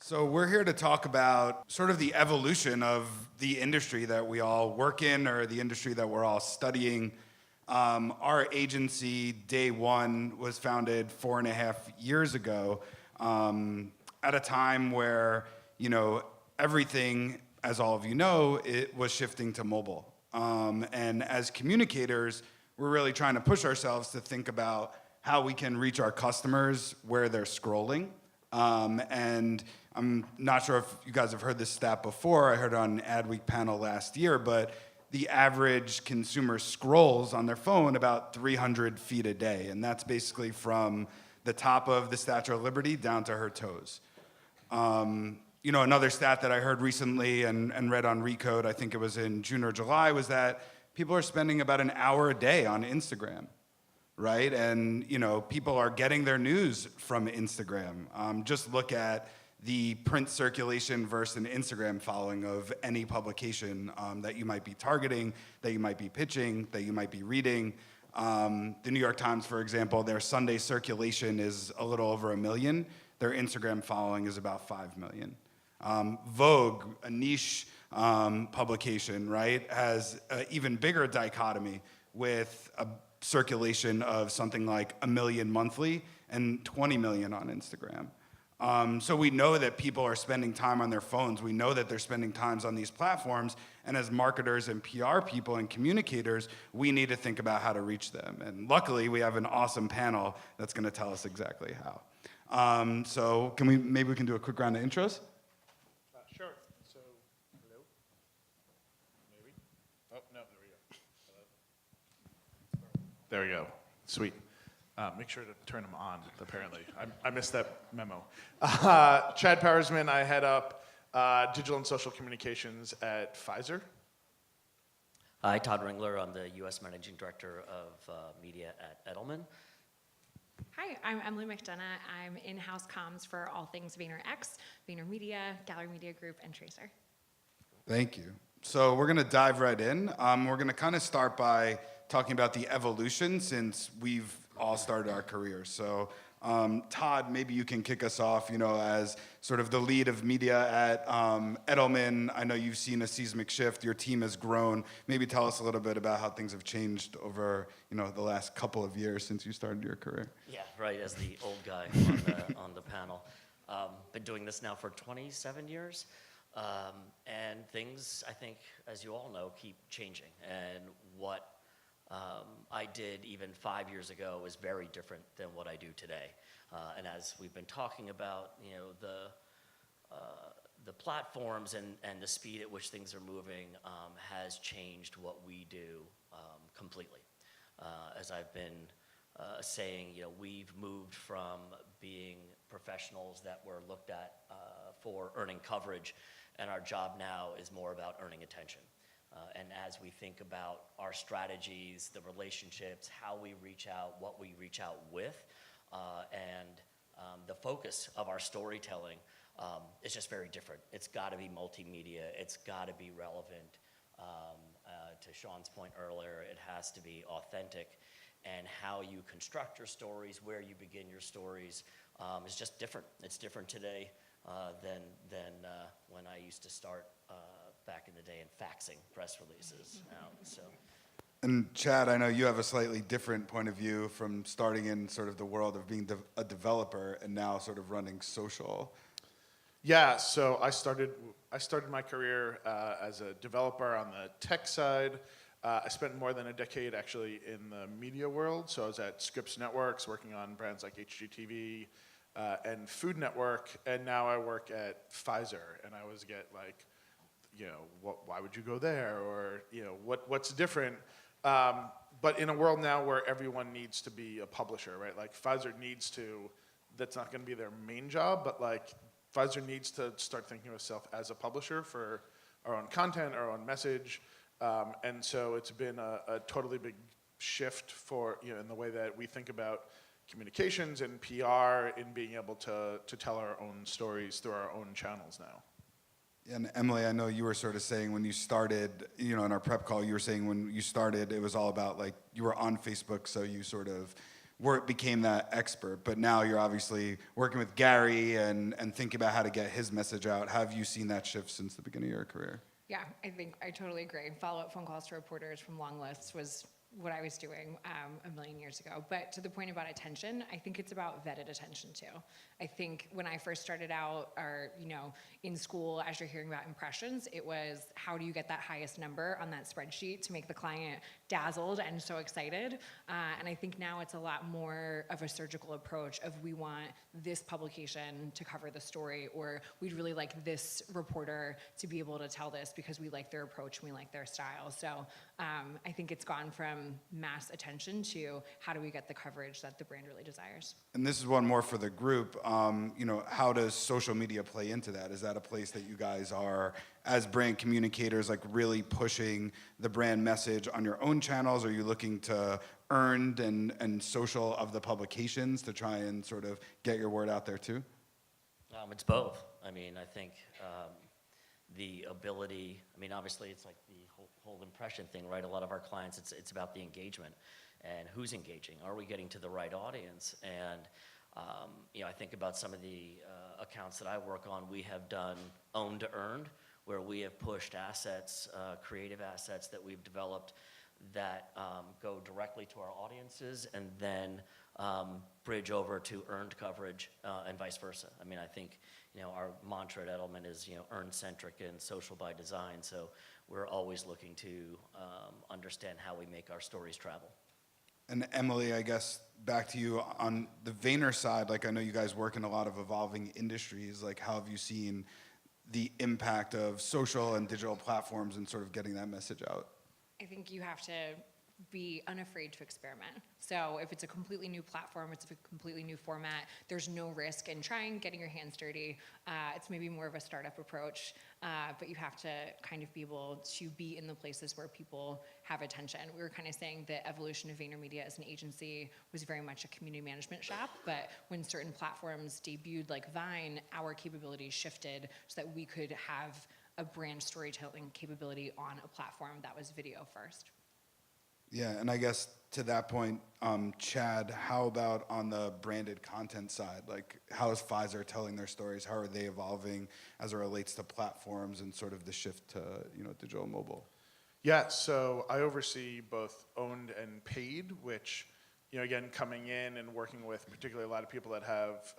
So we're here to talk about sort of the evolution of the industry that we all work in, or the industry that we're all studying. Our agency, Day One, was founded 4.5 years ago, at a time where, everything, as all of you know, it was shifting to mobile. And as communicators, we're really trying to push ourselves to think about how we can reach our customers where they're scrolling. And I'm not sure if you guys have heard this stat before. I heard it on an Adweek panel last year, but the average consumer scrolls on their phone about 300 feet a day. And that's basically from the top of the Statue of Liberty down to her toes. Another stat that I heard recently and read on Recode, I think it was in June or July, was that people are spending about an hour a day on Instagram, right? And, people are getting their news from Instagram. Just look at the print circulation versus an Instagram following of any publication that you might be targeting, that you might be pitching, that you might be reading. The New York Times, for example, their Sunday circulation is a little over 1 million. Their Instagram following is about 5 million. Vogue, a niche publication, right, has an even bigger dichotomy with a circulation of something like 1 million monthly and 20 million on Instagram. So we know that people are spending time on their phones. We know that they're spending time on these platforms. And as marketers and PR people and communicators, we need to think about how to reach them. And luckily, we have an awesome panel that's going to tell us exactly how. So maybe we can do a quick round of intros? Sure. So, hello? Maybe? Oh, no, there we go. Hello? There we go. Sweet. Make sure to turn them on, apparently. I missed that memo. Chad Powersman, I head up digital and social communications at Pfizer. Hi, Todd Ringler. I'm the U.S. Managing Director of Media at Edelman. Hi, I'm Emily McDonough. I'm in-house comms for all things VaynerX, VaynerMedia, Gallery Media Group, and Tracer. Thank you. So we're going to dive right in. We're going to kind of start by talking about the evolution since we've all started our careers. So Todd, maybe you can kick us off, as sort of the lead of media at Edelman. I know you've seen a seismic shift. Your team has grown. Maybe tell us a little bit about how things have changed over, the last couple of years since you started your career. Yeah, right, as the old guy on the panel. Been doing this now for 27 years. And things, I think, as you all know, keep changing. And what I did even 5 years ago is very different than what I do today. And as we've been talking about, the platforms and the speed at which things are moving has changed what we do completely. As I've been saying, we've moved from being professionals that were looked at for earning coverage, and our job now is more about earning attention. And as we think about our strategies, the relationships, how we reach out, what we reach out with, and the focus of our storytelling is just very different. It's got to be multimedia. It's got to be relevant. To Sean's point earlier, it has to be authentic. And how you construct your stories, where you begin your stories, is just different. It's different today than when I used to start back in the day and faxing press releases out. So. And Chad, I know you have a slightly different point of view from starting in sort of the world of being a developer and now sort of running social. Yeah, so I started my career as a developer on the tech side. I spent more than a decade actually in the media world. So I was at Scripps Networks working on brands like HGTV and Food Network, and now I work at Pfizer, and I always get like, why would you go there? Or, what's different? But in a world now where everyone needs to be a publisher, right? Like Pfizer needs to, that's not gonna be their main job, but like Pfizer needs to start thinking of itself as a publisher for our own content, our own message. And so it's been a totally big shift for, in the way that we think about communications and PR in being able to tell our own stories through our own channels now. And Emily, I know you were sort of saying when you started, in our prep call, you were saying when you started, it was all about like, you were on Facebook, so you sort of became that expert, but now you're obviously working with Gary and thinking about how to get his message out. Have you seen that shift since the beginning of your career? Yeah, I think I totally agree. Follow-up phone calls to reporters from long lists was what I was doing a million years ago. But to the point about attention, I think it's about vetted attention too. I think when I first started out, or in school, as you're hearing about impressions, it was how do you get that highest number on that spreadsheet to make the client dazzled and so excited. And I think now it's a lot more of a surgical approach of we want this publication to cover the story, or we'd really like this reporter to be able to tell this because we like their approach and we like their style. So I think it's gone from mass attention to how do we get the coverage that the brand really desires. And this is one more for the group. How does social media play into that? Is that a place that you guys are, as brand communicators, like really pushing the brand message on your own channels? Are you looking to earned and social of the publications to try and sort of get your word out there too? It's both. I mean, I think the ability, obviously it's like the whole impression thing, right? A lot of our clients, it's about the engagement and who's engaging. Are we getting to the right audience? And I think about some of the accounts that I work on. We have done owned to earned, where we have pushed assets, creative assets that we've developed that go directly to our audiences and then bridge over to earned coverage and vice versa. I think our mantra at Edelman is earned centric and social by design. So we're always looking to understand how we make our stories travel. And Emily, I guess back to you on the Vayner side. Like I know you guys work in a lot of evolving industries. Like how have you seen the impact of social and digital platforms and sort of getting that message out? I think you have to be unafraid to experiment. So if it's a completely new platform, it's a completely new format, there's no risk in trying, getting your hands dirty. It's maybe more of a startup approach, but you have to kind of be able to be in the places where people have attention. We were kind of saying the evolution of VaynerMedia as an agency was very much a community management shop, but when certain platforms debuted like Vine, our capabilities shifted so that we could have a brand storytelling capability on a platform that was video first. Yeah, and I guess to that point, Chad, how about on the branded content side? Like, how is Pfizer telling their stories? How are they evolving as it relates to platforms and sort of the shift to digital mobile? Yeah, so I oversee both owned and paid, which, again, coming in and working with particularly a lot of people that have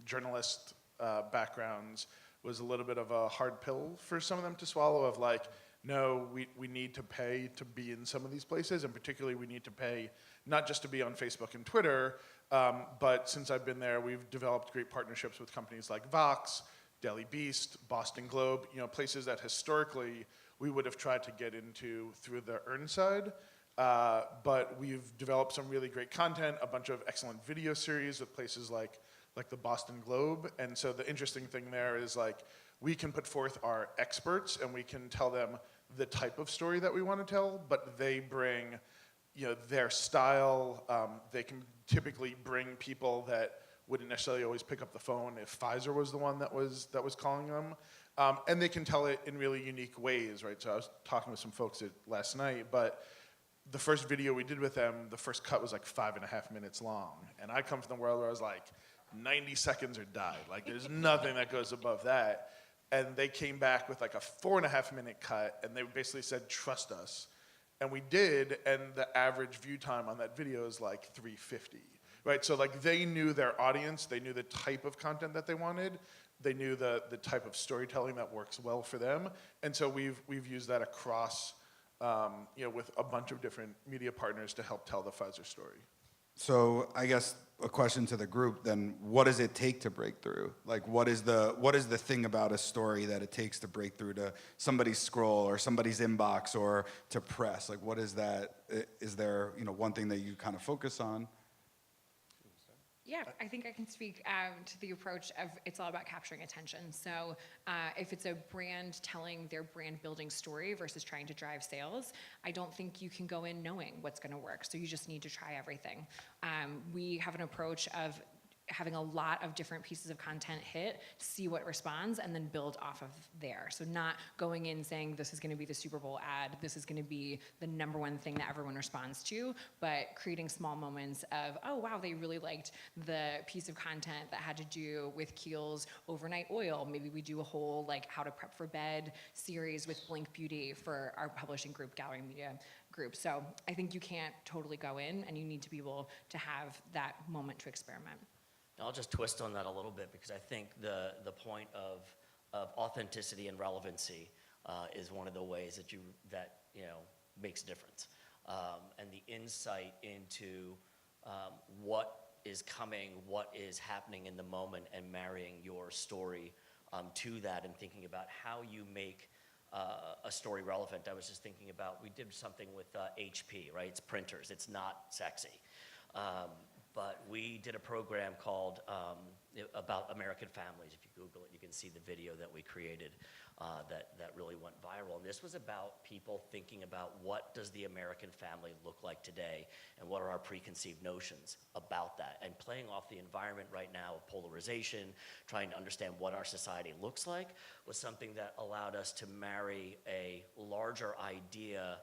journalist backgrounds was a little bit of a hard pill for some of them to swallow of like, no, we need to pay to be in some of these places, and particularly we need to pay not just to be on Facebook and Twitter, but since I've been there, we've developed great partnerships with companies like Vox, Daily Beast, Boston Globe, places that historically we would have tried to get into through the earn side, but we've developed some really great content, a bunch of excellent video series with places like the Boston Globe, and so the interesting thing there is like we can put forth our experts and we can tell them the type of story that we want to tell, but they bring, their style. They can typically bring people that wouldn't necessarily always pick up the phone if Pfizer was the one that was calling them, and they can tell it in really unique ways, right? So I was talking with some folks last night, but the first video we did with them, the first cut was like 5.5 minutes long, and I come from the world where I was like, 90 seconds or die. Like there's nothing that goes above that. And they came back with like a 4.5 minute cut, and they basically said, trust us. And we did, and the average view time on that video is like 350, right? So like they knew their audience, they knew the type of content that they wanted, they knew the type of storytelling that works well for them, and so we've used that across, with a bunch of different media partners to help tell the Pfizer story. So I guess a question to the group then, what does it take to break through? Like what is the thing about a story that it takes to break through to somebody's scroll or somebody's inbox or to press? Like what is that? Is there, one thing that you kind of focus on? Yeah, I think I can speak to the approach of it's all about capturing attention. So if it's a brand telling their brand building story versus trying to drive sales, I don't think you can go in knowing what's going to work. So you just need to try everything. We have an approach of having a lot of different pieces of content hit, see what responds, and then build off of there. So not going in saying this is going to be the Super Bowl ad, this is going to be the #1 thing that everyone responds to, but creating small moments of, oh wow, they really liked the piece of content that had to do with Kiehl's overnight oil. Maybe we do a whole like how to prep for bed series with Blink Beauty for our publishing group, Gallery Media Group. So I think you can't totally go in, and you need to be able to have that moment to experiment. I'll just twist on that a little bit, because I think the point of authenticity and relevancy is one of the ways that makes a difference. And the insight into what is coming, what is happening in the moment, and marrying your story to that, and thinking about how you make a story relevant. I was just thinking about, we did something with HP, right? It's printers. It's not sexy. But we did a program called about American families. If you Google it, you can see the video that we created that really went viral. And this was about people thinking about, what does the American family look like today, and what are our preconceived notions about that? And playing off the environment right now of polarization, trying to understand what our society looks like, was something that allowed us to marry a larger idea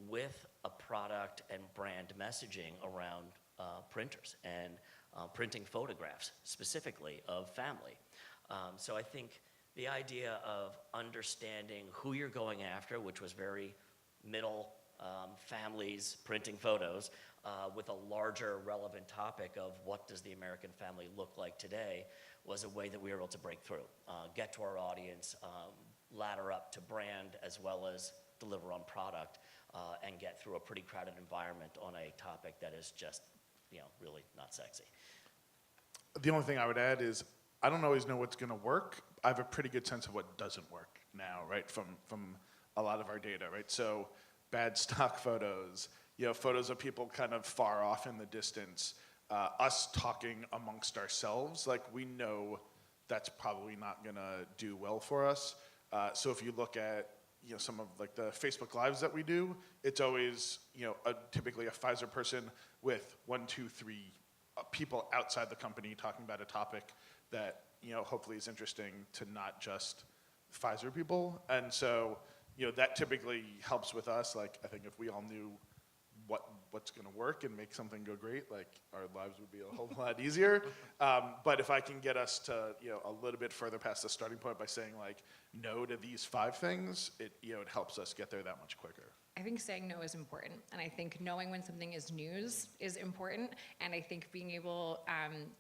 with a product and brand messaging around printers and printing photographs specifically of family. So I think the idea of understanding who you're going after, which was very middle families printing photos, with a larger relevant topic of what does the American family look like today, was a way that we were able to break through, get to our audience, ladder up to brand, as well as deliver on product, and get through a pretty crowded environment on a topic that is just really not sexy. The only thing I would add is, I don't always know what's going to work. I have a pretty good sense of what doesn't work now, right? From a lot of our data, right? So bad stock photos, photos of people kind of far off in the distance, us talking amongst ourselves, like we know that's probably not going to do well for us. So if you look at some of like the Facebook Lives that we do, it's always typically a Pfizer person with 1, 2, 3 people outside the company talking about a topic that hopefully is interesting to not just Pfizer people. And so that typically helps with us. Like, I think if we all knew what's going to work and make something go great, like our lives would be a whole lot easier. But if I can get us to a little bit further past the starting point by saying like no to these 5 things, it helps us get there that much quicker. I think saying no is important, and I think knowing when something is news is important, and I think being able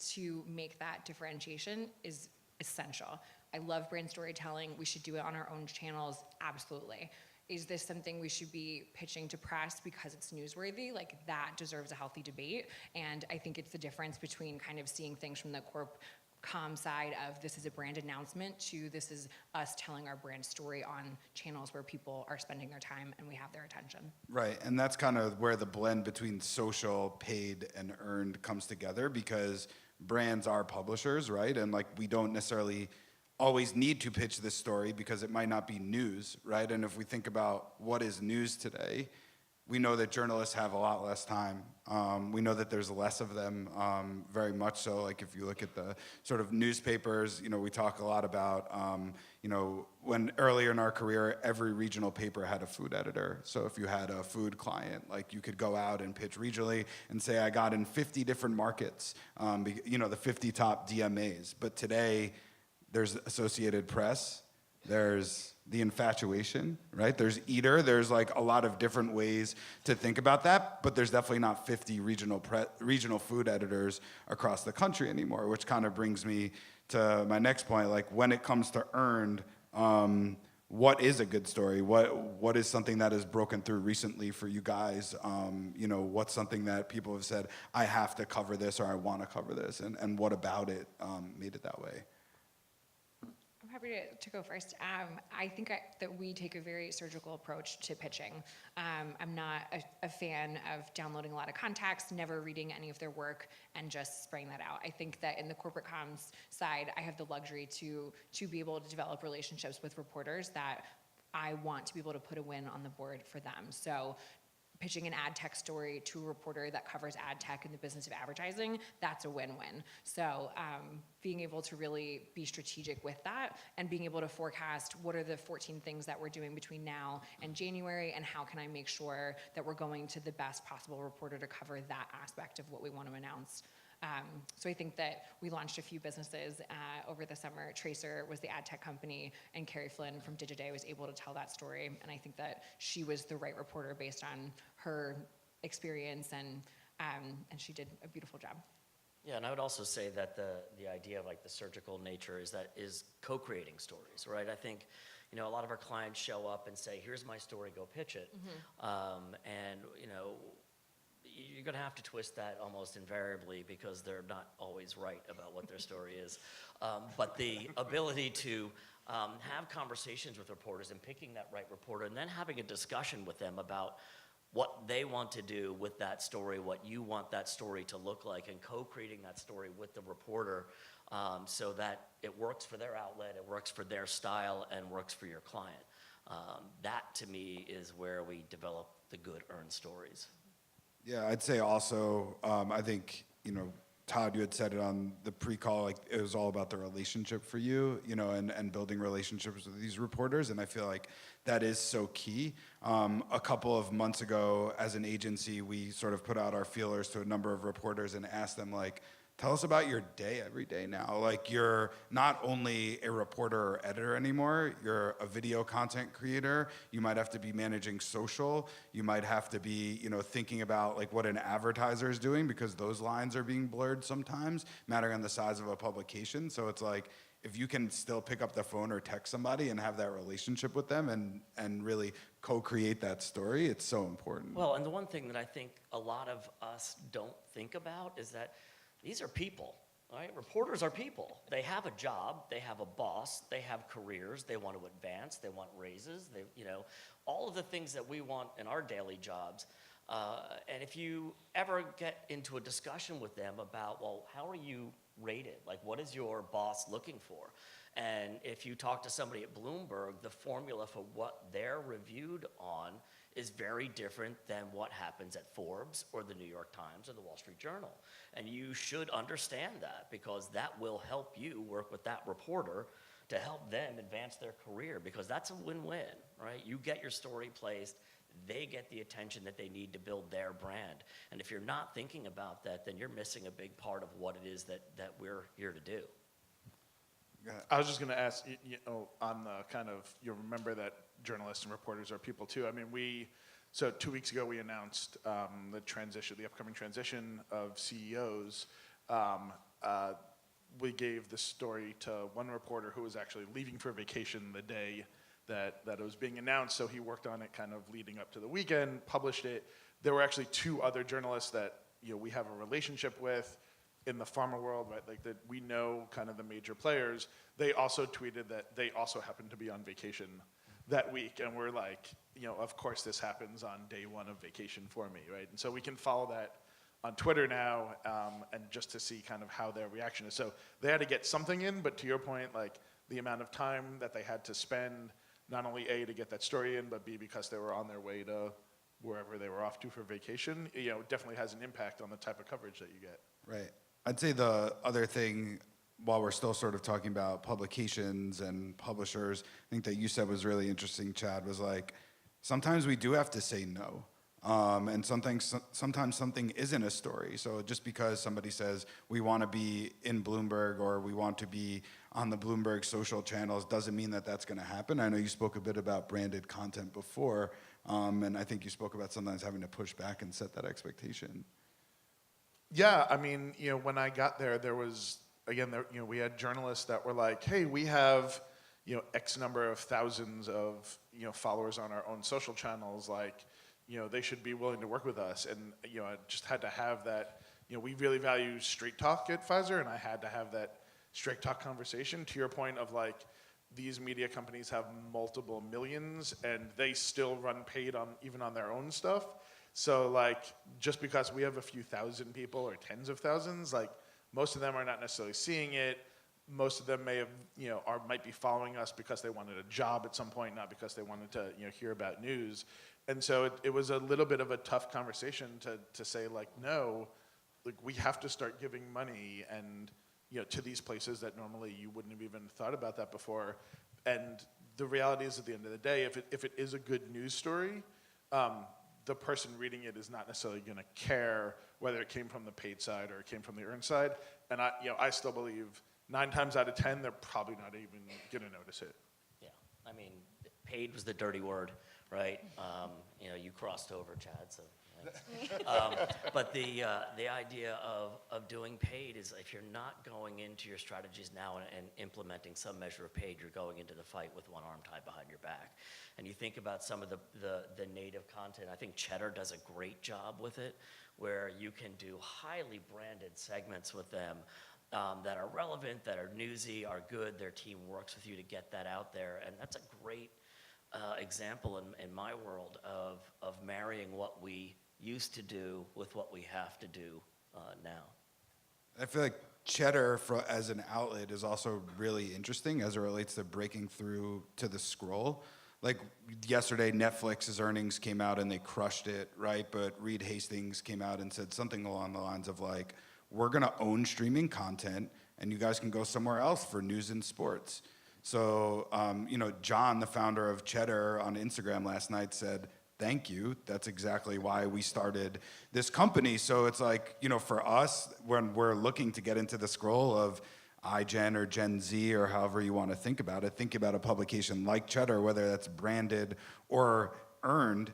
to make that differentiation is essential. I love brand storytelling. We should do it on our own channels, absolutely. Is this something we should be pitching to press because it's newsworthy? Like, that deserves a healthy debate, and I think it's the difference between kind of seeing things from the corp comm side of, this is a brand announcement, to this is us telling our brand story on channels where people are spending their time and we have their attention. Right, and that's kind of where the blend between social, paid, and earned comes together, because brands are publishers, right? And like, we don't necessarily always need to pitch this story because it might not be news, right? And if we think about what is news today, we know that journalists have a lot less time. We know that there's less of them, very much so. Like, if you look at the sort of newspapers, we talk a lot about, when earlier in our career, every regional paper had a food editor. So if you had a food client, like, you could go out and pitch regionally and say, I got in 50 different markets, the 50 top DMAs. But today, there's Associated Press, there's The Infatuation, right? There's Eater. There's like a lot of different ways to think about that, but there's definitely not 50 regional food editors across the country anymore, which kind of brings me to my next point. Like, when it comes to earned, what is a good story? What is something that has broken through recently for you guys? What's something that people have said, I have to cover this, or I want to cover this, and what about it made it that way? I'm happy to go first. I think that we take a very surgical approach to pitching. I'm not a fan of downloading a lot of contacts, never reading any of their work, and just spraying that out. I think that in the corporate comms side, I have the luxury to be able to develop relationships with reporters that I want to be able to put a win on the board for them. So pitching an ad tech story to a reporter that covers ad tech in the business of advertising, that's a win-win. So being able to really be strategic with that and being able to forecast what are the 14 things that we're doing between now and January, and how can I make sure that we're going to the best possible reporter to cover that aspect of what we want to announce. So I think that we launched a few businesses over the summer. Tracer was the ad tech company, and Carrie Flynn from Digiday was able to tell that story. And I think that she was the right reporter based on her experience, and she did a beautiful job. Yeah, and I would also say that the idea of like the surgical nature is co-creating stories, right? I think, you know, a lot of our clients show up and say, "Here's my story, go pitch it," and you know, you're going to have to twist that almost invariably because they're not always right about what their story is. But the ability to have conversations with reporters and picking that right reporter, and then having a discussion with them about what they want to do with that story, what you want that story to look like, and co-creating that story with the reporter so that it works for their outlet, it works for their style, and works for your client. That, to me, is where we develop the good earned stories. Yeah, I'd say also, I think, you know, Todd, you had said it on the pre-call, like it was all about the relationship for you, you know, and building relationships with these reporters. And I feel like that is so key. A couple of months ago, as an agency, we sort of put out our feelers to a number of reporters and asked them, like, tell us about your day every day now. Like, you're not only a reporter or editor anymore, you're a video content creator. You might have to be managing social. You might have to be, you know, thinking about like what an advertiser is doing, because those lines are being blurred sometimes, mattering on the size of a publication. So it's like, if you can still pick up the phone or text somebody and have that relationship with them and really co-create that story, it's so important. Well, and the one thing that I think a lot of us don't think about is that these are people, right? Reporters are people. They have a job, they have a boss, they have careers, they want to advance, they want raises, they, you know, all of the things that we want in our daily jobs. And if you ever get into a discussion with them about, well, how are you rated? Like, what is your boss looking for? And if you talk to somebody at Bloomberg, the formula for what they're reviewed on is very different than what happens at Forbes or the New York Times or the Wall Street Journal. And you should understand that, because that will help you work with that reporter to help them advance their career, because that's a win-win, right? You get your story placed, they get the attention that they need to build their brand. And if you're not thinking about that, then you're missing a big part of what it is that we're here to do. I was just going to ask, you know, on the kind of, you remember that journalists and reporters are people too. I mean, so 2 weeks ago we announced the upcoming transition of CEOs. We gave the story to one reporter who was actually leaving for vacation the day that it was being announced, so he worked on it kind of leading up to the weekend, published it. There were actually two other journalists that, you know, we have a relationship with in the pharma world, right? Like, that we know kind of the major players. They also tweeted that they also happened to be on vacation that week, and we're like, you know, of course this happens on day one of vacation for me, right? And so we can follow that on Twitter now, and just to see kind of how their reaction is. So they had to get something in, but to your point, like, the amount of time that they had to spend, not only A, to get that story in, but B, because they were on their way to wherever they were off to for vacation, you know, definitely has an impact on the type of coverage that you get. Right. I'd say the other thing, while we're still sort of talking about publications and publishers, I think that you said was really interesting, Chad, was like, sometimes we do have to say no. And sometimes something isn't a story. So just because somebody says we want to be in Bloomberg or we want to be on the Bloomberg social channels doesn't mean that that's going to happen. I know you spoke a bit about branded content before, and I think you spoke about sometimes having to push back and set that expectation. Yeah, I mean, you know, when I got there, there was, again, you know, we had journalists that were like, hey, we have, you know, X number of thousands of, you know, followers on our own social channels, like, you know, they should be willing to work with us. And, you know, I just had to have that, you know, we really value straight talk at Pfizer, and I had to have that straight talk conversation, to your point of like, these media companies have multiple millions and they still run paid on, even on their own stuff. So like, just because we have a few thousand people or tens of thousands, like, most of them are not necessarily seeing it. most of them may have, might be following us because they wanted a job at some point, not because they wanted to, hear about news. And so it was a little bit of a tough conversation to say, like, no, like, we have to start giving money and, to these places that normally you wouldn't have even thought about that before. And the reality is, at the end of the day, if it is a good news story, the person reading it is not necessarily going to care whether it came from the paid side or it came from the earned side. And I still believe 9 times out of 10, they're probably not even going to notice it. Yeah, I mean, paid was the dirty word, right? You crossed over, Chad, so. But the idea of doing paid is, if you're not going into your strategies now and implementing some measure of paid, you're going into the fight with one arm tied behind your back. And you think about some of the native content. I think Cheddar does a great job with it, where you can do highly branded segments with them that are relevant, that are newsy, are good. Their team works with you to get that out there, and that's a great example in my world of marrying what we used to do with what we have to do now. I feel like Cheddar as an outlet is also really interesting as it relates to breaking through to the scroll. Like yesterday, Netflix's earnings came out and they crushed it, right? But Reed Hastings came out and said something along the lines of like, we're gonna own streaming content and you guys can go somewhere else for news and sports. So, John, the founder of Cheddar on Instagram last night said, thank you. That's exactly why we started this company. So it's like, for us, when we're looking to get into the scroll of iGen or Gen Z or however you want to think about it, think about a publication like Cheddar, whether that's branded or earned,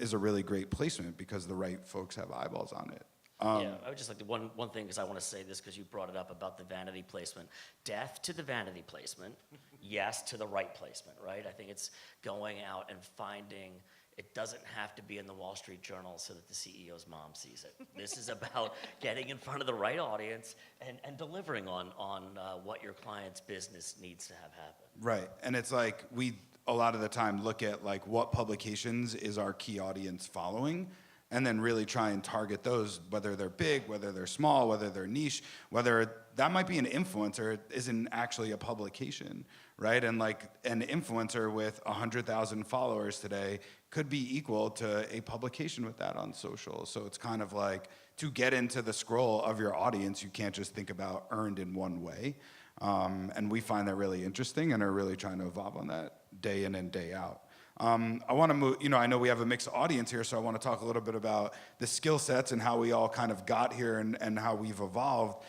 is a really great placement because the right folks have eyeballs on it. Yeah, I would just like to, one thing, because I want to say this because you brought it up about the vanity placement. Death to the vanity placement, yes to the right placement, right? I think it's going out and finding, it doesn't have to be in the Wall Street Journal so that the CEO's mom sees it. This is about getting in front of the right audience and delivering on what your client's business needs to have happen. Right, and it's like we, a lot of the time, look at like what publications is our key audience following, and then really try and target those, whether they're big, whether they're small, whether they're niche, whether that might be an influencer, it isn't actually a publication, right? And like an influencer with 100,000 followers today could be equal to a publication with that on social. So it's kind of like, to get into the scroll of your audience, you can't just think about earned in one way. And we find that really interesting and are really trying to evolve on that day in and day out. I want to move, I know we have a mixed audience here, so I want to talk a little bit about the skill sets and how we all kind of got here and how we've evolved.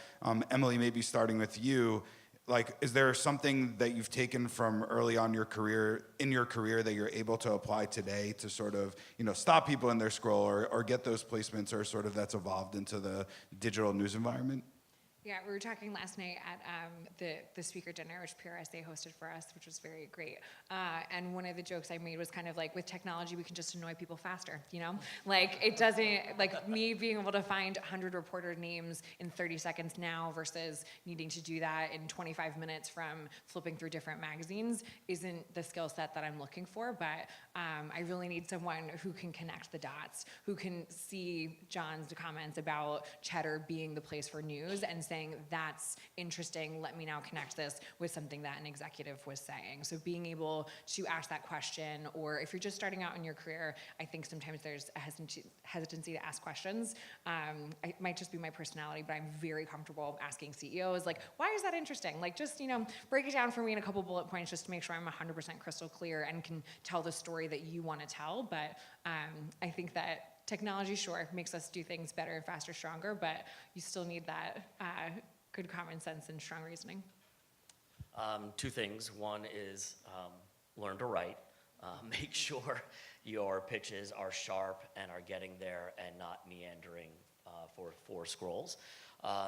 Emily, maybe starting with you, like, is there something that you've taken from early on in your career that you're able to apply today to sort of, stop people in their scroll or get those placements, or sort of that's evolved into the digital news environment? Yeah, we were talking last night at the speaker dinner, which PRSA hosted for us, which was very great. And one of the jokes I made was kind of like, with technology, we can just annoy people faster, Like, it doesn't, like me being able to find 100 reporter names in 30 seconds now versus needing to do that in 25 minutes from flipping through different magazines isn't the skill set that I'm looking for, but I really need someone who can connect the dots, who can see John's comments about Cheddar being the place for news and saying, that's interesting, let me now connect this with something that an executive was saying. So being able to ask that question, or if you're just starting out in your career, I think sometimes there's a hesitancy to ask questions. It might just be my personality, but I'm very comfortable asking CEOs, like, why is that interesting? Like, just, break it down for me in a couple bullet points just to make sure I'm 100% crystal clear and can tell the story that you want to tell. But I think that technology, sure, makes us do things better, faster, stronger, but you still need that good common sense and strong reasoning. Two things. One is learn to write. Make sure your pitches are sharp and are getting there and not meandering for four scrolls.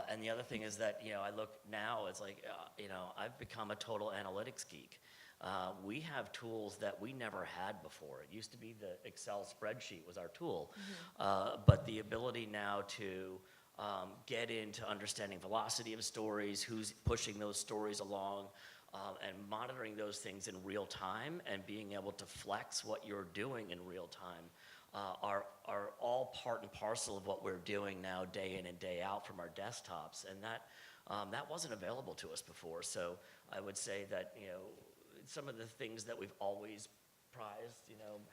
And the other thing is that, I look now, it's like, I've become a total analytics geek. We have tools that we never had before. It used to be the Excel spreadsheet was our tool. But the ability now to get into understanding velocity of stories, who's pushing those stories along, and monitoring those things in real time and being able to flex what you're doing in real time are all part and parcel of what we're doing now day in and day out from our desktops. And that That wasn't available to us before. So I would say that, some of the things that we've always prized,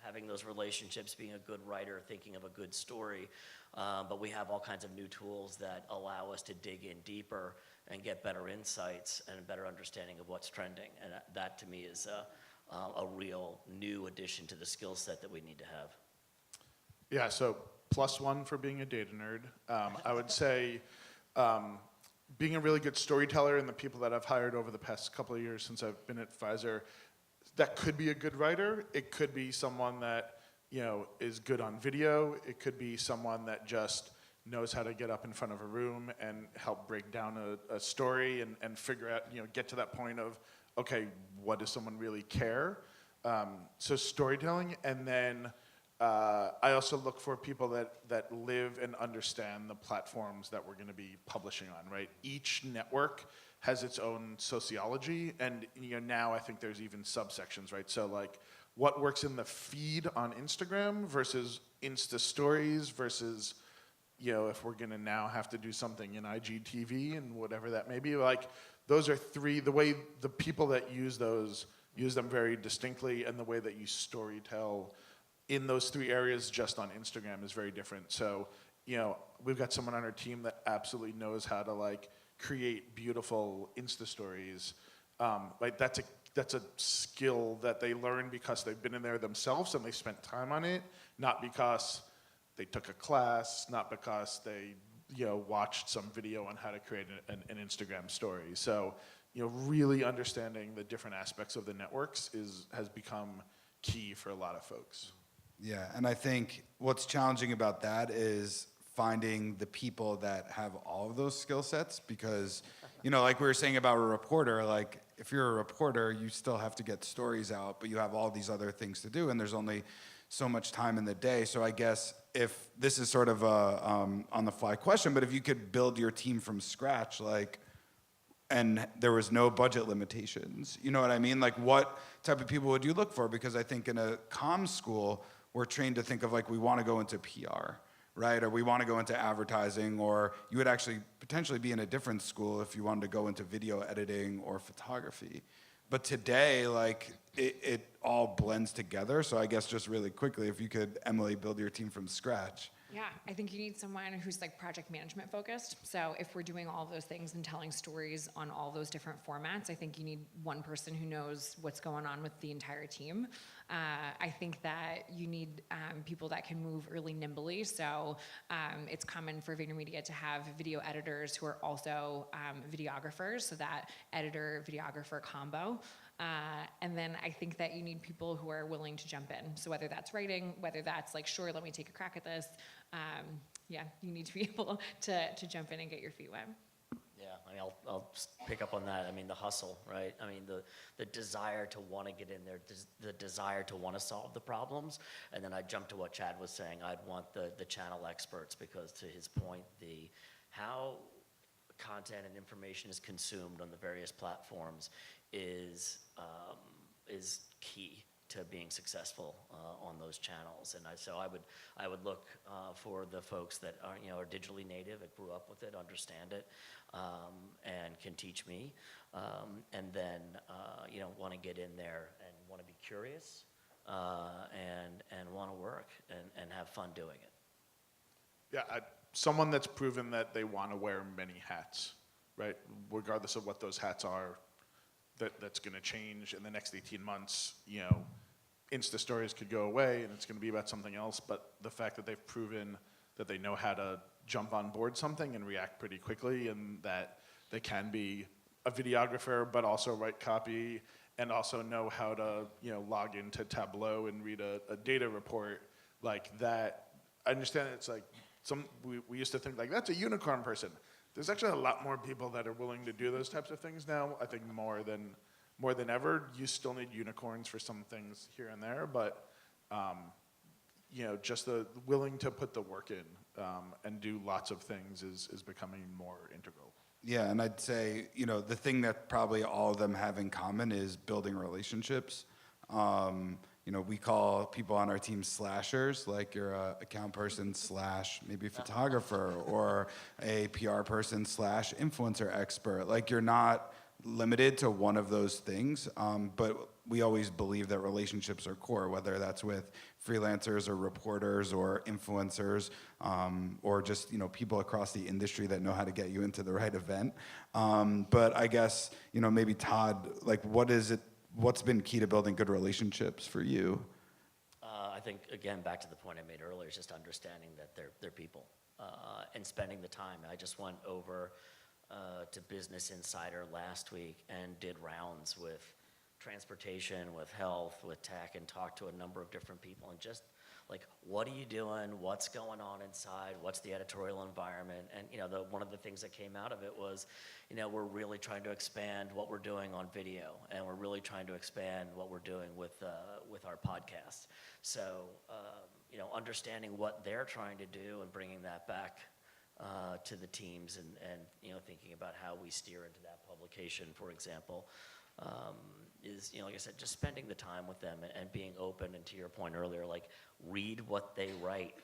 having those relationships, being a good writer, thinking of a good story, but we have all kinds of new tools that allow us to dig in deeper and get better insights and a better understanding of what's trending. And that to me is a real new addition to the skill set that we need to have. Yeah, so +1 for being a data nerd. I would say being a really good storyteller, and the people that I've hired over the past couple of years since I've been at Pfizer, that could be a good writer. It could be someone that is good on video. It could be someone that just knows how to get up in front of a room and help break down a story and figure out, get to that point of, okay, what does someone really care? So storytelling, and then I also look for people that live and understand the platforms that we're going to be publishing on, right? Each network has its own sociology, and now I think there's even subsections, right? So like, what works in the feed on Instagram versus Insta Stories versus, if we're going to now have to do something in IGTV and whatever that may be, like, those are three. The way the people that use those use them very distinctly, and the way that you storytell in those three areas just on Instagram is very different. So, we've got someone on our team that absolutely knows how to create beautiful Insta stories. That's a skill that they learn because they've been in there themselves and they spent time on it, not because they took a class, not because they watched some video on how to create an Instagram story. So, really understanding the different aspects of the networks has become key for a lot of folks. Yeah, and I think what's challenging about that is finding the people that have all of those skill sets, because, like we were saying about a reporter, like if you're a reporter, you still have to get stories out, but you have all these other things to do, and there's only so much time in the day. So I guess if this is sort of a on-the-fly question, but if you could build your team from scratch, and there was no budget limitations, you know what I mean? Like, what type of people would you look for? Because I think in a comm school, we're trained to think of we want to go into PR, right? Or we want to go into advertising, or you would actually potentially be in a different school if you wanted to go into video editing or photography. But today, it all blends together. So I guess just really quickly, if you could, Emily, build your team from scratch. Yeah, I think you need someone who's project management focused. So if we're doing all of those things and telling stories on all those different formats, I think you need one person who knows what's going on with the entire team. I think that you need people that can move really nimbly. So it's common for VaynerMedia to have video editors who are also videographers, so that editor-videographer combo. And then I think that you need people who are willing to jump in. So whether that's writing, whether that's sure, let me take a crack at this. You need to be able to jump in and get your feet wet. Yeah, I'll pick up on that. The hustle, right? The desire to want to get in there, the desire to want to solve the problems. And then I jump to what Chad was saying. I'd want the channel experts, because to his point, how content and information is consumed on the various platforms is key to being successful on those channels. And so I would look for the folks that are digitally native, that grew up with it, understand it, and can teach me, and then want to get in there and want to be curious, and want to work and have fun doing it. Yeah, someone that's proven that they want to wear many hats, right? Regardless of what those hats are, that's going to change in the next 18 months. Insta stories could go away and it's going to be about something else, but the fact that they've proven that they know how to jump on board something and react pretty quickly, and that they can be a videographer but also write copy and also know how to log into Tableau and read a data report like that. I understand it's we used to think that's a unicorn person. There's actually a lot more people that are willing to do those types of things now. I think more than ever. You still need unicorns for some things here and there, but just the willing to put the work in and do lots of things is becoming more integral. Yeah, and I'd say, the thing that probably all of them have in common is building relationships. we call people on our team slashers, like you're a account person slash maybe photographer or a PR person slash influencer expert. Like you're not limited to one of those things, but we always believe that relationships are core, whether that's with freelancers or reporters or influencers, or just people across the industry that know how to get you into the right event. But I guess maybe Todd, like what's been key to building good relationships for you? I think, again, back to the point I made earlier, is just understanding that they're people and spending the time. I just went over to Business Insider last week and did rounds with transportation, with health, with tech, and talked to a number of different people and just like, what are you doing? What's going on inside? What's the editorial environment? And one of the things that came out of it was, we're really trying to expand what we're doing on video, and we're really trying to expand what we're doing with our podcast. So, understanding what they're trying to do and bringing that back to the teams, and thinking about how we steer into that publication, for example. Is, like I said, just spending the time with them and being open, and to your point earlier, like read what they write,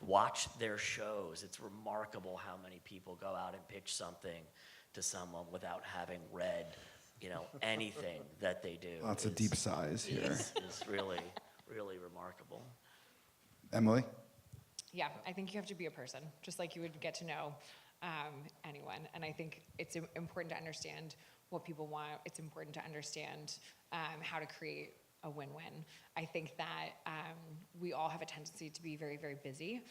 watch their shows. It's remarkable how many people go out and pitch something to someone without having read, anything that they do. Lots of deep sighs here. Is really, really remarkable. Emily? Yeah, I think you have to be a person, just like you would get to know anyone. And I think it's important to understand what people want. It's important to understand how to create a win-win. I think that we all have a tendency to be very, very busy.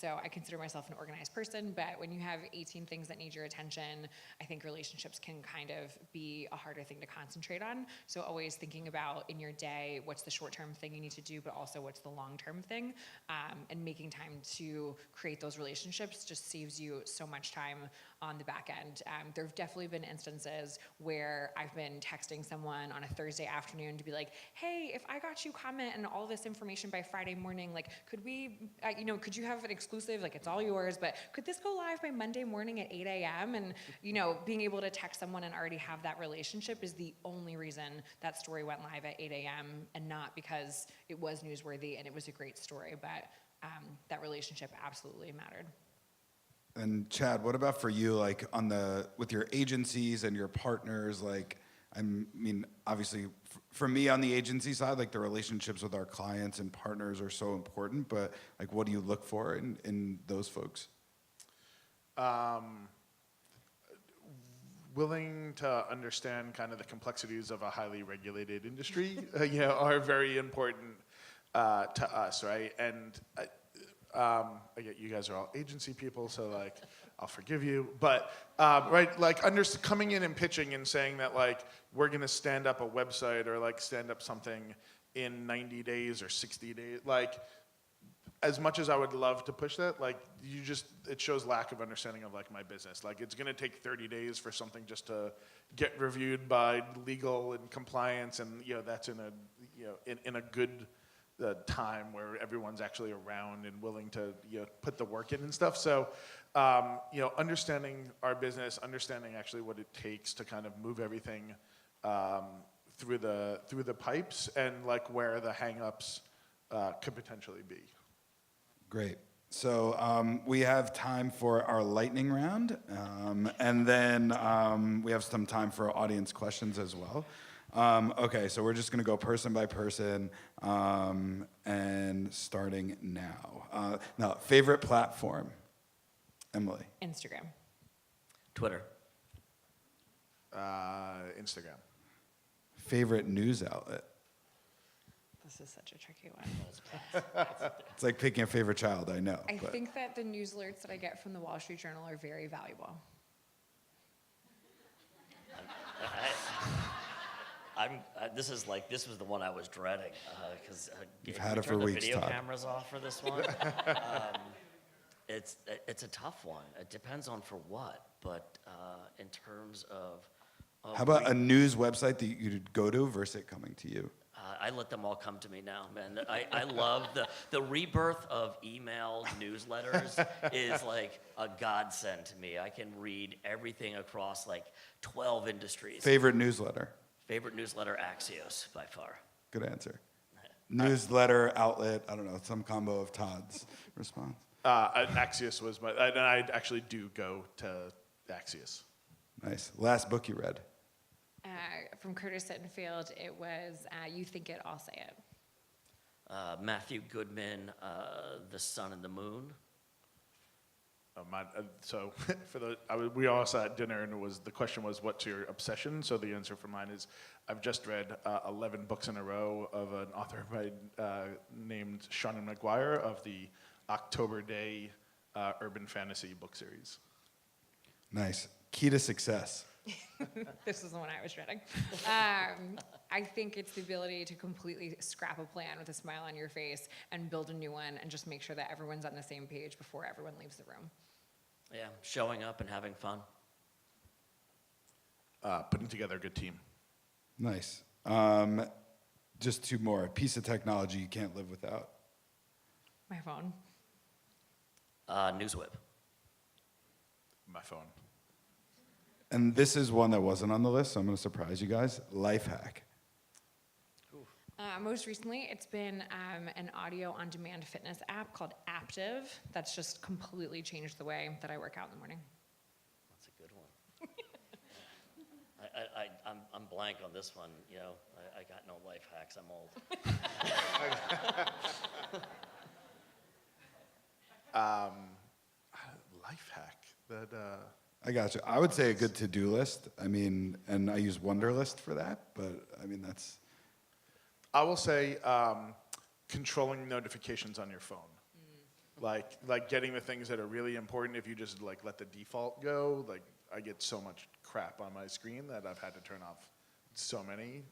So I consider myself an organized person, but when you have 18 things that need your attention, I think relationships can kind of be a harder thing to concentrate on. So always thinking about in your day, what's the short-term thing you need to do, but also what's the long-term thing, and making time to create those relationships just saves you so much time on the back end. There have definitely been instances where I've been texting someone on a Thursday afternoon to be like, hey, if I got you comment and all this information by Friday morning, like, could we, could you have an exclusive, like, it's all yours, but could this go live by Monday morning at 8 a.m.? And, being able to text someone and already have that relationship is the only reason that story went live at 8 a.m. and not because it was newsworthy and it was a great story, but that relationship absolutely mattered. And Chad, what about for you, like with your agencies and your partners, like, I mean, obviously, for me on the agency side, like the relationships with our clients and partners are so important, but like, what do you look for in those folks? Willing to understand kind of the complexities of a highly regulated industry, are very important to us, right? And you guys are all agency people, so like, I'll forgive you. But right, like coming in and pitching and saying that like we're gonna stand up a website or like stand up something in 90 days or 60 days, like as much as I would love to push that, like it shows lack of understanding of like my business. Like it's gonna take 30 days for something just to get reviewed by legal and compliance, and that's in a good time where everyone's actually around and willing to put the work in and stuff. So understanding our business, understanding actually what it takes to kind of move everything through the pipes, and like where the hangups could potentially be. Great. So we have time for our lightning round, and then we have some time for audience questions as well. Okay, so we're just going to go person by person, and starting now. Now, favorite platform? Emily? Instagram. Twitter. Instagram. Favorite news outlet? This is such a tricky one. It's like picking a favorite child, I know. I think that the news alerts that I get from the Wall Street Journal are very valuable. This was the one I was dreading because You've had it for weeks, the video Todd. cameras off for this one. It's a tough one. It depends on for what, but in terms of How about a news website that you'd go to versus it coming to you? I let them all come to me now, man. I love the rebirth of email newsletters is like a godsend to me. I can read everything across like 12 industries. Favorite newsletter? Favorite newsletter, Axios, by far. Good answer. newsletter outlet, I don't know, some combo of Todd's response. Axios was my, and I actually do go to Axios. Nice. Last book you read? From Curtis Sittenfeld, it was You Think It, I'll Say It. Matthew Goodman, The Sun and the Moon. So we all sat at dinner, and the question was, "What's your obsession?" So the answer for mine is, I've just read 11 books in a row of an author named Seanan McGuire of the October Day urban fantasy book series. Nice. Key to success. This is the one I was dreading. I think it's the ability to completely scrap a plan with a smile on your face and build a new one and just make sure that everyone's on the same page before everyone leaves the room. Yeah, showing up and having fun. Putting together a good team. Nice. Just two more. A piece of technology you can't live without. My phone. NewsWhip. My phone. And this is one that wasn't on the list, so I'm going to surprise you guys. Life hack. Most recently, it's been an audio-on-demand fitness app called Aptive that's just completely changed the way that I work out in the morning. That's a good one. I'm blank on this one. You know, I got no life hacks. I'm old. Life hack that. I got you. I would say a good to-do list. I mean, and I use Wunderlist for that, but I mean, that's... I will say controlling notifications on your phone. Like getting the things that are really important. If you just like let the default go, like I get so much crap on my screen that I've had to turn off so many.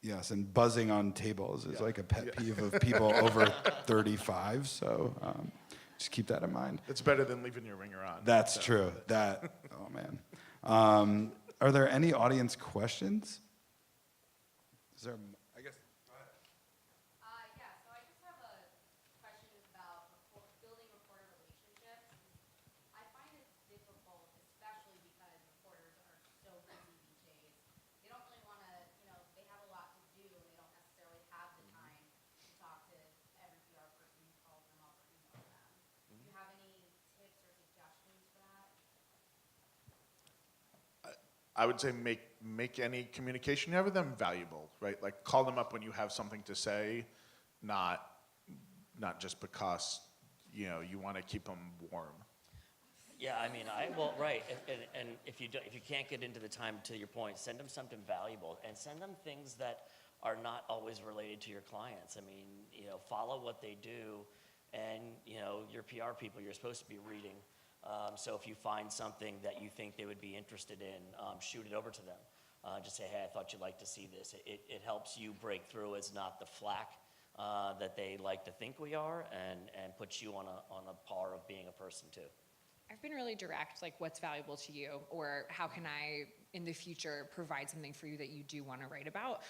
Yes, and buzzing on tables is like a pet peeve of people over 35, so just keep that in mind. It's better than leaving your ringer on. That's true. Oh man. Are there any audience questions? Is there, I guess, go ahead. Yeah, so I just have a question about building reporter relationships. I find it difficult, especially because reporters are so busy these days. They don't really want to, they have a lot to do, and they don't necessarily have the time to talk to every PR person who calls them up or emails them. Do you have any tips or suggestions for that? I would say make any communication you have with them valuable, right? Like call them up when you have something to say, not just because you want to keep them warm. Yeah, I mean, right, and if you can't get into the time, to your point, send them something valuable, and send them things that are not always related to your clients. I mean, follow what they do, and your PR people, you're supposed to be reading. So if you find something that you think they would be interested in, shoot it over to them. Just say, hey, I thought you'd like to see this. It helps you break through as not the flack that they like to think we are, and puts you on a par of being a person too. I've been really direct, like what's valuable to you, or how can I, in the future, provide something for you that you do want to write about.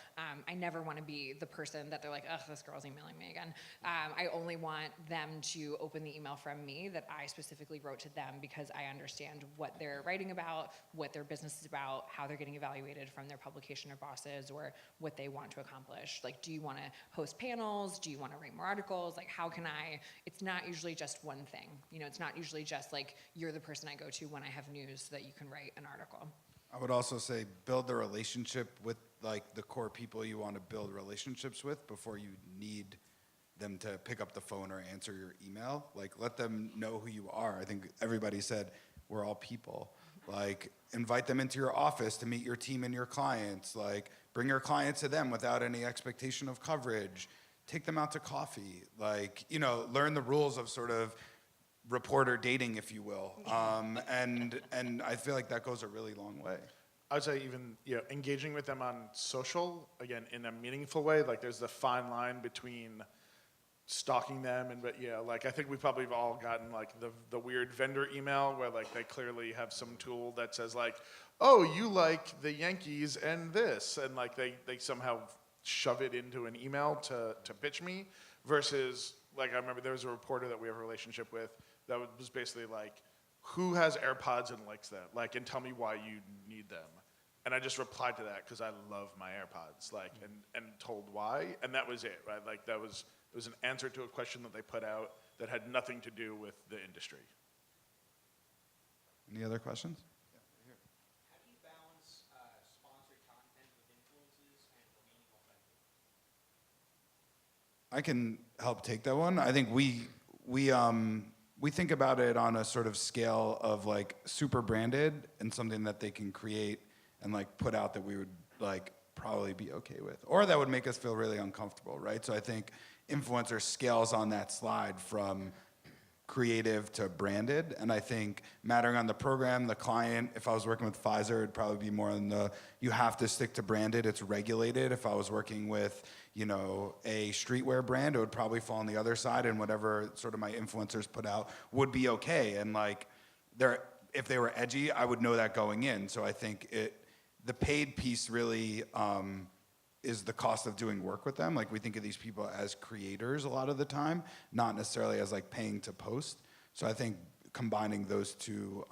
I never want to be the person that they're like, ugh, this girl's emailing me again. I only want them to open the email from me that I specifically wrote to them because I understand what they're writing about, what their business is about, how they're getting evaluated from their publication or bosses, or what they want to accomplish. Like, do you want to host panels? Do you want to write more articles? Like, how can I, it's not usually just one thing. It's not usually just like, you're the person I go to when I have news so that you can write an article. I would also say build the relationship with like the core people you want to build relationships with before you need them to pick up the phone or answer your email. Like let them know who you are. I think everybody said we're all people. Like invite them into your office to meet your team and your clients. Like bring your clients to them without any expectation of coverage. Take them out to coffee. Like, learn the rules of sort of reporter dating, if you will, and I feel like that goes a really long way. I would say even engaging with them on social, again, in a meaningful way. Like there's the fine line between stalking them like I think we probably have all gotten like the weird vendor email where like they clearly have some tool that says like, oh, you like the Yankees and this, and like they somehow shove it into an email to pitch me, versus like I remember there was a reporter that we have a relationship with that was basically like, who has AirPods and likes them? Like, and tell me why you need them. And I just replied to that because I love my AirPods, like, and told why, and that was it, right? Like it was an answer to a question that they put out that had nothing to do with the industry. Any other questions? How do you balance sponsored content with influences and remaining authentic? I can help take that one. I think we think about it on a sort of scale of like super branded and something that they can create and like put out that we would like probably be okay with, or that would make us feel really uncomfortable, right? So I think influencer scales on that slide from creative to branded, and I think mattering on the program, the client, if I was working with Pfizer, it'd probably be more on the, you have to stick to branded, it's regulated. If I was working with, you know, a streetwear brand, it would probably fall on the other side, and whatever sort of my influencers put out would be okay. And like, if they were edgy, I would know that going in. So I think the paid piece really is the cost of doing work with them. Like we think of these people as creators a lot of the time, not necessarily as like paying to post. So I think combining those two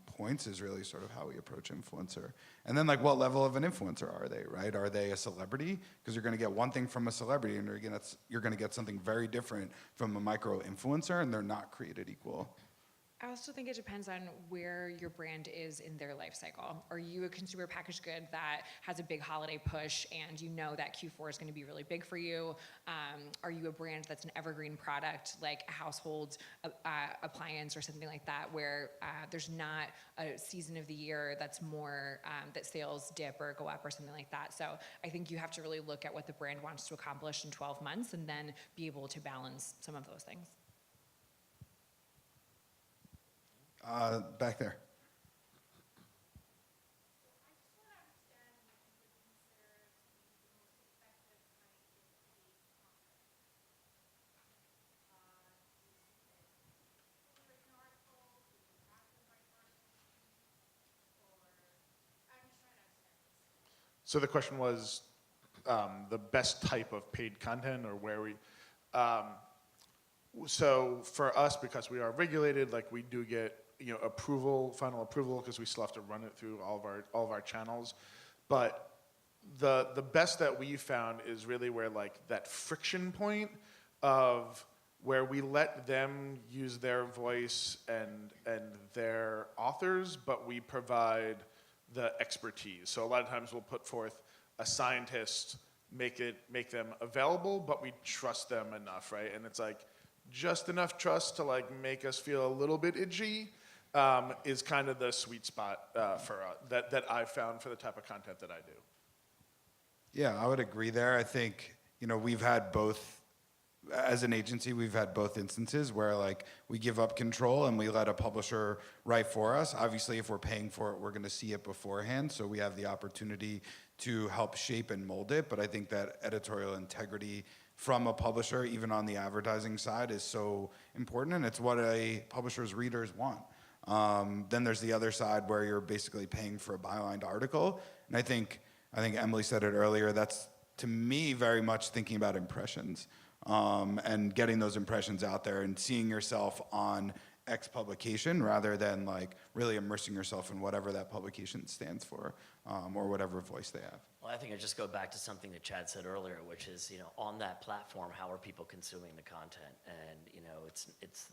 points is really sort of how we approach influencer. And then like what level of an influencer are they, right? Are they a celebrity? Because you're gonna get one thing from a celebrity and you're gonna get something very different from a micro influencer, and they're not created equal. I also think it depends on where your brand is in their life cycle. Are you a consumer packaged good that has a big holiday push and you know that Q4 is going to be really big for you? Are you a brand that's an evergreen product like a household appliance or something like that, where there's not a season of the year that's more that sales dip or go up or something like that? So I think you have to really look at what the brand wants to accomplish in 12 months and then be able to balance some of those things. Back there. I just want to understand what you would consider to be the most effective kind of paid content. Is it written articles? Is it drafted by person? Or I'm just trying to understand this. So the question was the best type of paid content, or where we. So for us, because we are regulated, like we do get final approval, because we still have to run it through all of our channels. But the best that we found is really where like that friction point of where we let them use their voice and their authors, but we provide the expertise. So a lot of times we'll put forth a scientist, make them available, but we trust them enough, right? And it's like just enough trust to like make us feel a little bit itchy. Is kind of the sweet spot for that I've found for the type of content that I do. Yeah, I would agree there. I think, we've had both, as an agency, we've had both instances where like we give up control and we let a publisher write for us. Obviously, if we're paying for it, we're going to see it beforehand, so we have the opportunity to help shape and mold it. But I think that editorial integrity from a publisher, even on the advertising side, is so important, and it's what a publisher's readers want. Then there's the other side where you're basically paying for a bylined article. And I think Emily said it earlier, that's to me very much thinking about impressions, and getting those impressions out there and seeing yourself on X publication rather than like really immersing yourself in whatever that publication stands for, or whatever voice they have. Well, I think I just go back to something that Chad said earlier, which is, on that platform, how are people consuming the content? And, it's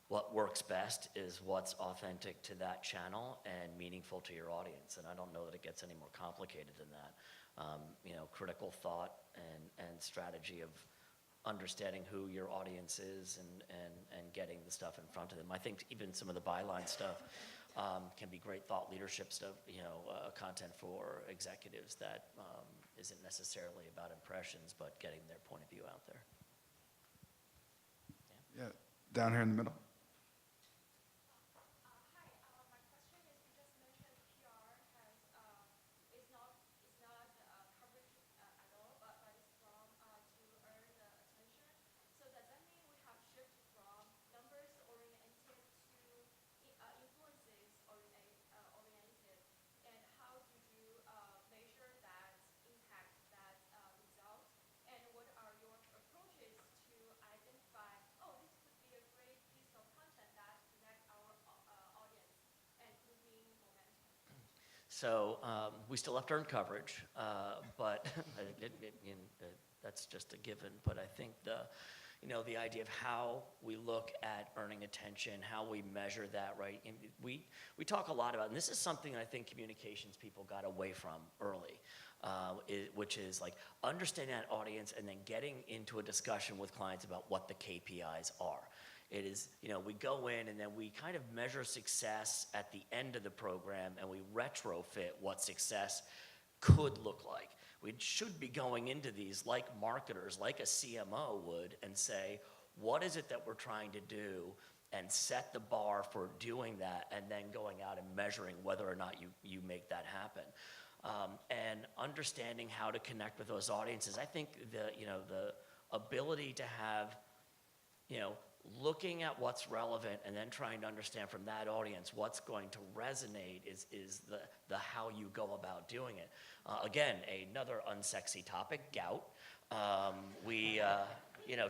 what works best is what's authentic to that channel and meaningful to your audience. And I don't know that it gets any more complicated than that. Critical thought and strategy of understanding who your audience is and getting the stuff in front of them. I think even some of the byline stuff can be great thought leadership stuff, content for executives that isn't necessarily about impressions, but getting their point of view out there. Yeah, down here in the middle. Hi, my question is, you just mentioned PR is not coverage at all, but it's from to earn the attention. So does that mean we have shifted from numbers oriented to influences oriented? And how do you measure that impact, that result? And what are your approaches to identify, oh, this could be a great piece of So we still have to earn coverage, but that's just a given. But I think the idea of how we look at earning attention, how we measure that, right? And we talk a lot about, and this is something I think communications people got away from early, which is like understanding that audience and then getting into a discussion with clients about what the KPIs are. It is, we go in and then we kind of measure success at the end of the program and we retrofit what success could look like. We should be going into these like marketers, like a CMO would, and say, what is it that we're trying to do, and set the bar for doing that, and then going out and measuring whether or not you make that happen. And understanding how to connect with those audiences. I think the ability to have, looking at what's relevant and then trying to understand from that audience what's going to resonate is the how you go about doing it. Again, another unsexy topic, gout. We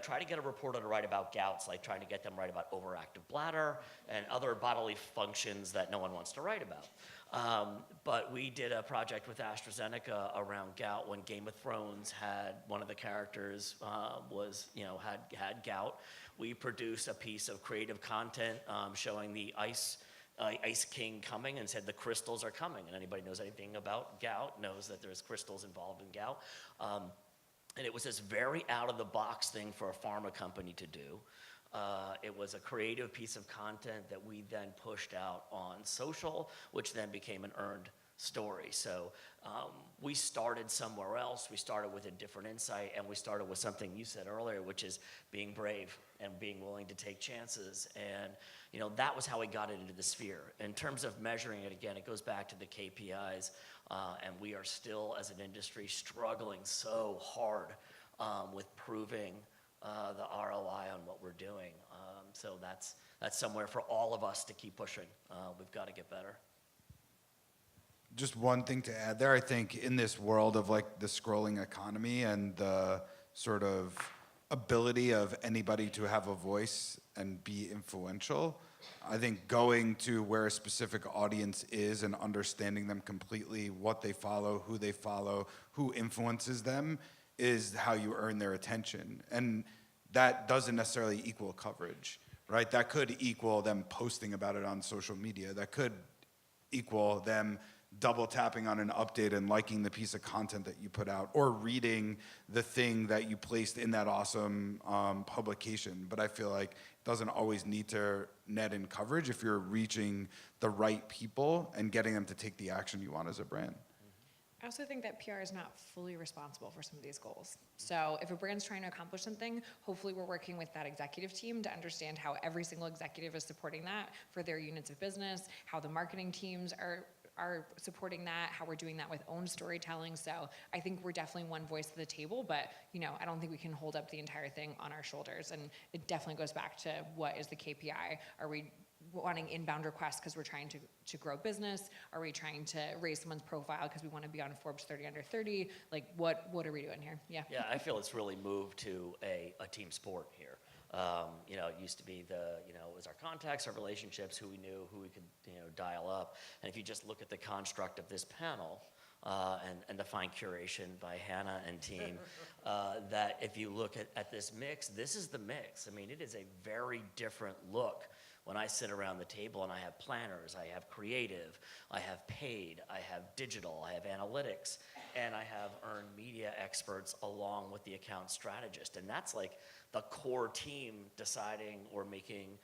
try to get a reporter to write about gouts, like trying to get them to write about overactive bladder and other bodily functions that no one wants to write about. But we did a project with AstraZeneca around gout when Game of Thrones had one of the characters had gout. We produced a piece of creative content showing the Ice King coming and said the crystals are coming. And anybody knows anything about gout knows that there's crystals involved in gout. And it was this very out-of-the-box thing for a pharma company to do. It was a creative piece of content that we then pushed out on social, which then became an earned story. So we started somewhere else. We started with a different insight, and we started with something you said earlier, which is being brave and being willing to take chances. And that was how we got it into the sphere. In terms of measuring it, again, it goes back to the KPIs, and we are still, as an industry, struggling so hard with proving the ROI on what we're doing. So that's somewhere for all of us to keep pushing. We've got to get better. Just one thing to add there, I think in this world of like the scrolling economy and the sort of ability of anybody to have a voice and be influential, I think going to where a specific audience is and understanding them completely, what they follow, who influences them, is how you earn their attention. And that doesn't necessarily equal coverage, right? That could equal them posting about it on social media. That could equal them double tapping on an update and liking the piece of content that you put out, or reading the thing that you placed in that awesome publication. But I feel like it doesn't always need to net in coverage if you're reaching the right people and getting them to take the action you want as a brand. I also think that PR is not fully responsible for some of these goals. So if a brand's trying to accomplish something, hopefully we're working with that executive team to understand how every single executive is supporting that for their units of business, how the marketing teams are supporting that, how we're doing that with own storytelling. So I think we're definitely one voice at the table, but I don't think we can hold up the entire thing on our shoulders. And it definitely goes back to what is the KPI? Are we wanting inbound requests because we're trying to grow business? Are we trying to raise someone's profile because we want to be on Forbes 30 under 30? Like what are we doing here? Yeah. Yeah, I feel it's really moved to a team sport here. It used to be it was our contacts, our relationships, who we knew, who we could, dial up. And if you just look at the construct of this panel, and the fine curation by Hannah and team, that if you look at this mix, this is the mix. I mean, it is a very different look when I sit around the table and I have planners, I have creative, I have paid, I have digital, I have analytics, and I have earned media experts along with the account strategist. And that's like the core team deciding or making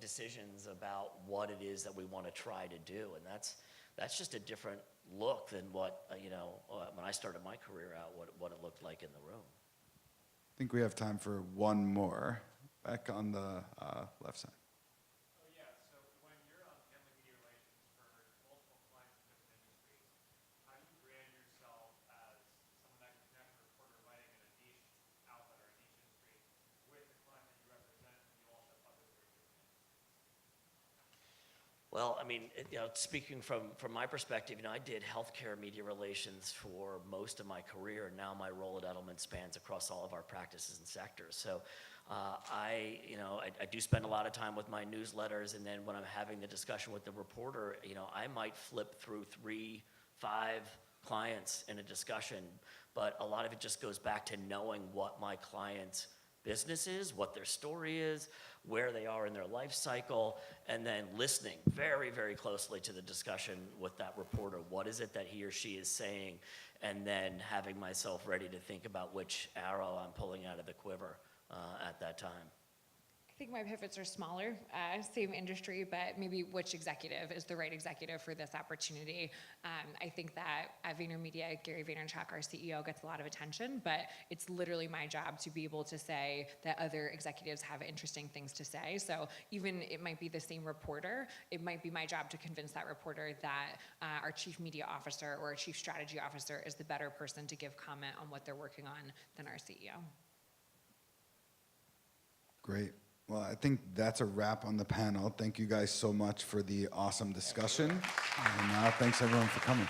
decisions about what it is that we want to try to do. And that's just a different look than what, when I started my career out, what it looked like in the room. I think we have time for one more. Back on the left side. Oh yeah, so when you're handling media relations for multiple clients in different industries, how do you brand yourself as someone that can connect a reporter writing in a niche outlet or a niche industry with the client that you represent, and you also have others that are different industries? Well, I mean, speaking from my perspective, I did healthcare media relations for most of my career. Now my role at Edelman spans across all of our practices and sectors. So I do spend a lot of time with my newsletters, and then when I'm having the discussion with the reporter, I might flip through 3, 5 clients in a discussion, but a lot of it just goes back to knowing what my client's business is, what their story is, where they are in their life cycle, and then listening very, very closely to the discussion with that reporter. What is it that he or she is saying? And then having myself ready to think about which arrow I'm pulling out of the quiver at that time. I think my pivots are smaller, same industry, but maybe which executive is the right executive for this opportunity. I think that at VaynerMedia, Gary Vaynerchuk, our CEO, gets a lot of attention, but it's literally my job to be able to say that other executives have interesting things to say. So even it might be the same reporter, it might be my job to convince that reporter that our chief media officer or our chief strategy officer is the better person to give comment on what they're working on than our CEO. Great. Well, I think that's a wrap on the panel. Thank you guys so much for the awesome discussion. And thanks everyone for coming.